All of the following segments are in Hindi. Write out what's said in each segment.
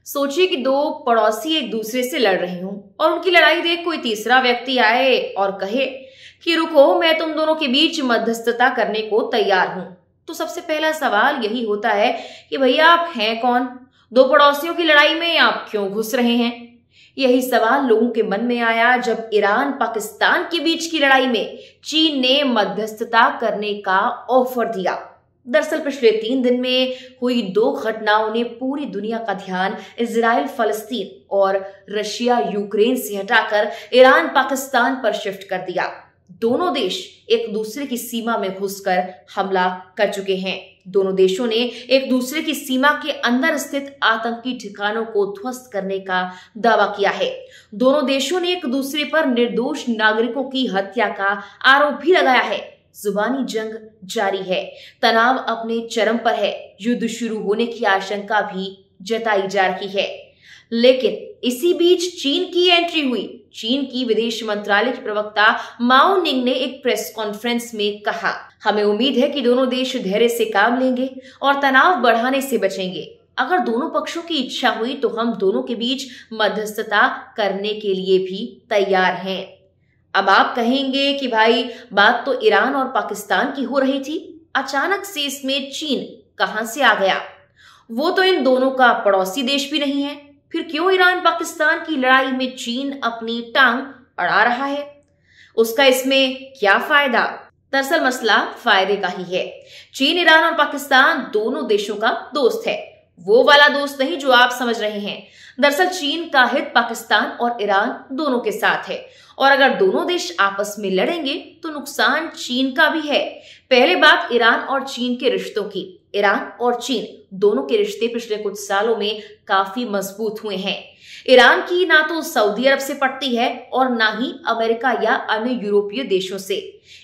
सोचिए कि दो पड़ोसी एक दूसरे से लड़ रहे हों और उनकी लड़ाई देख कोई तीसरा व्यक्ति आए और कहे कि रुको, मैं तुम दोनों के बीच मध्यस्थता करने को तैयार हूं। तो सबसे पहला सवाल यही होता है कि भैया आप हैं कौन? दो पड़ोसियों की लड़ाई में आप क्यों घुस रहे हैं? यही सवाल लोगों के मन में आया जब ईरान पाकिस्तान के बीच की लड़ाई में चीन ने मध्यस्थता करने का ऑफर दिया। दरअसल पिछले 3 दिन में हुई 2 घटनाओं ने पूरी दुनिया का ध्यान इजराइल फलस्तीन और रशिया यूक्रेन से हटाकर ईरान पाकिस्तान पर शिफ्ट कर दिया। दोनों देश एक दूसरे की सीमा में घुसकर हमला कर चुके हैं। दोनों देशों ने एक दूसरे की सीमा के अंदर स्थित आतंकी ठिकानों को ध्वस्त करने का दावा किया है। दोनों देशों ने एक दूसरे पर निर्दोष नागरिकों की हत्या का आरोप भी लगाया है। जुबानी जंग जारी है, तनाव अपने चरम पर है, युद्ध शुरू होने की आशंका भी जताई जा रही है। लेकिन इसी बीच चीन की एंट्री हुई। चीन की विदेश मंत्रालय के प्रवक्ता माओ निंग ने एक प्रेस कॉन्फ्रेंस में कहा, हमें उम्मीद है कि दोनों देश धैर्य से काम लेंगे और तनाव बढ़ाने से बचेंगे। अगर दोनों पक्षों की इच्छा हुई तो हम दोनों के बीच मध्यस्थता करने के लिए भी तैयार हैं। अब आप कहेंगे कि भाई बात तो ईरान और पाकिस्तान की हो रही थी, अचानक से इसमें चीन कहां से आ गया? वो तो इन दोनों का पड़ोसी देश भी नहीं है, फिर क्यों ईरान पाकिस्तान की लड़ाई में चीन अपनी टांग अड़ा रहा है? उसका इसमें क्या फायदा? दरअसल मसला फायदे का ही है। चीन, ईरान और पाकिस्तान दोनों देशों का दोस्त है, वो वाला दोस्त नहीं जो आप समझ रहे हैं। दरअसल चीन का हित पाकिस्तान और ईरान दोनों के साथ है और अगर दोनों देश आपस में लड़ेंगे तो नुकसान चीन का भी है। पहले बात ईरान और चीन के रिश्तों की। ईरान और चीन दोनों के रिश्ते पिछले कुछ सालों में काफी मजबूत हुए हैं। ईरान की ना तो सऊदी अरब से पड़ती है और ना ही अमेरिका या अन्य यूरोपीय देशों से।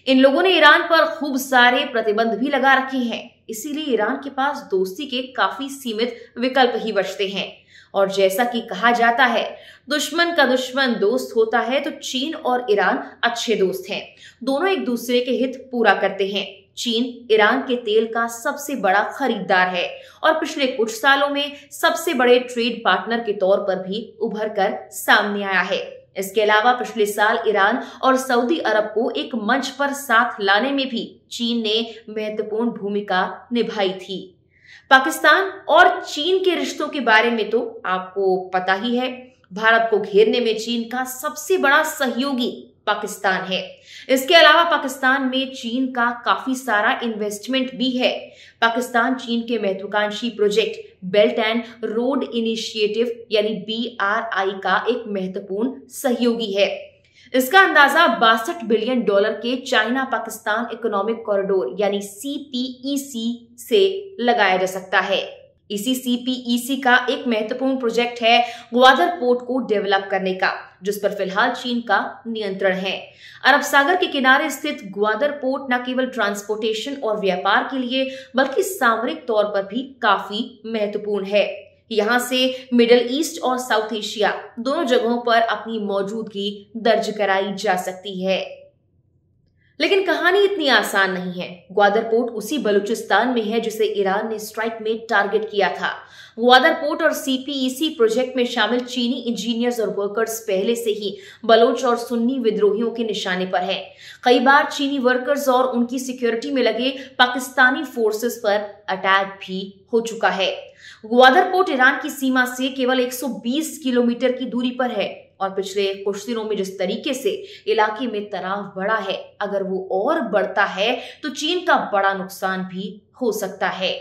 इन लोगों ने ईरान पर खूब सारे प्रतिबंध भी लगा रखे हैं, इसीलिए ईरान के पास दोस्ती के काफी सीमित विकल्प ही बचते हैं। और जैसा कि कहा जाता है, दुश्मन का दुश्मन दोस्त होता है, तो चीन और ईरान अच्छे दोस्त हैं। दोनों एक दूसरे के हित पूरा करते हैं। चीन ईरान के तेल का सबसे बड़ा खरीदार है और पिछले कुछ सालों में सबसे बड़े ट्रेड पार्टनर के तौर पर भी उभर कर सामने आया है। इसके अलावा पिछले साल ईरान और सऊदी अरब को एक मंच पर साथ लाने में भी चीन ने महत्वपूर्ण भूमिका निभाई थी। पाकिस्तान और चीन के रिश्तों के बारे में तो आपको पता ही है। भारत को घेरने में चीन का सबसे बड़ा सहयोगी पाकिस्तान है। इसके अलावा पाकिस्तान में चीन का काफी सारा इन्वेस्टमेंट भी है। पाकिस्तान चीन के महत्वाकांक्षी project belt and road initiative यानी BRI का एक महत्वपूर्ण सहयोगी है। इसका अंदाजा $62 बिलियन के चाइना पाकिस्तान इकोनॉमिक कॉरिडोर यानी CPEC से लगाया जा सकता है। इसी CPEC का एक महत्वपूर्ण प्रोजेक्ट है ग्वादर पोर्ट को डेवलप करने का, जिस पर फिलहाल चीन का नियंत्रण है। अरब सागर के किनारे स्थित ग्वादर पोर्ट न केवल ट्रांसपोर्टेशन और व्यापार के लिए बल्कि सामरिक तौर पर भी काफी महत्वपूर्ण है। यहाँ से मिडिल ईस्ट और साउथ एशिया दोनों जगहों पर अपनी मौजूदगी दर्ज कराई जा सकती है। लेकिन कहानी इतनी आसान नहीं है। ग्वादर पोर्ट उसी बलूचिस्तान में है जिसे ईरान ने स्ट्राइक में टारगेट किया था। ग्वादर पोर्ट और CPEC प्रोजेक्ट में शामिल चीनी इंजीनियर्स और वर्कर्स पहले से ही बलोच और सुन्नी विद्रोहियों के निशाने पर हैं। कई बार चीनी वर्कर्स और उनकी सिक्योरिटी में लगे पाकिस्तानी फोर्सेस पर अटैक भी हो चुका है। ग्वादर पोर्ट ईरान की सीमा से केवल 120 किलोमीटर की दूरी पर है और पिछले कुछ दिनों में जिस तरीके से इलाके में तनाव बढ़ा है, अगर वो और बढ़ता है तो चीन का बड़ा नुकसान भी हो सकता है।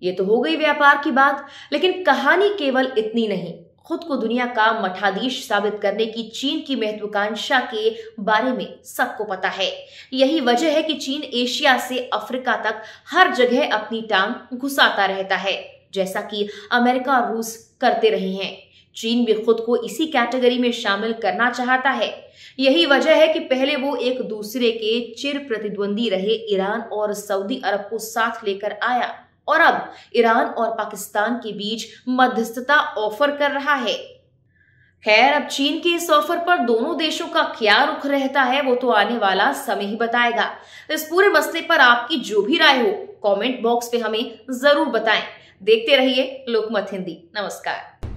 ये तो हो गई व्यापार की बात, लेकिन कहानी केवल इतनी नहीं। खुद को दुनिया का मठाधीश साबित करने की चीन की महत्वाकांक्षा के बारे में सबको पता है। यही वजह है कि चीन एशिया से अफ्रीका तक हर जगह अपनी टांग घुसाता रहता है, जैसा कि अमेरिका और रूस करते रहे हैं। चीन भी खुद को इसी कैटेगरी में शामिल करना चाहता है। यही वजह है कि पहले वो एक दूसरे के चिर प्रतिद्वंदी रहे ईरान और सऊदी अरब को साथ लेकर आया और अब ईरान और पाकिस्तान के बीच मध्यस्थता ऑफर कर रहा है। खैर, अब चीन के इस ऑफर पर दोनों देशों का क्या रुख रहता है वो तो आने वाला समय ही बताएगा। इस पूरे मसले पर आपकी जो भी राय हो कमेंट बॉक्स पे हमें जरूर बताएं। देखते रहिए लोकमत हिंदी। नमस्कार।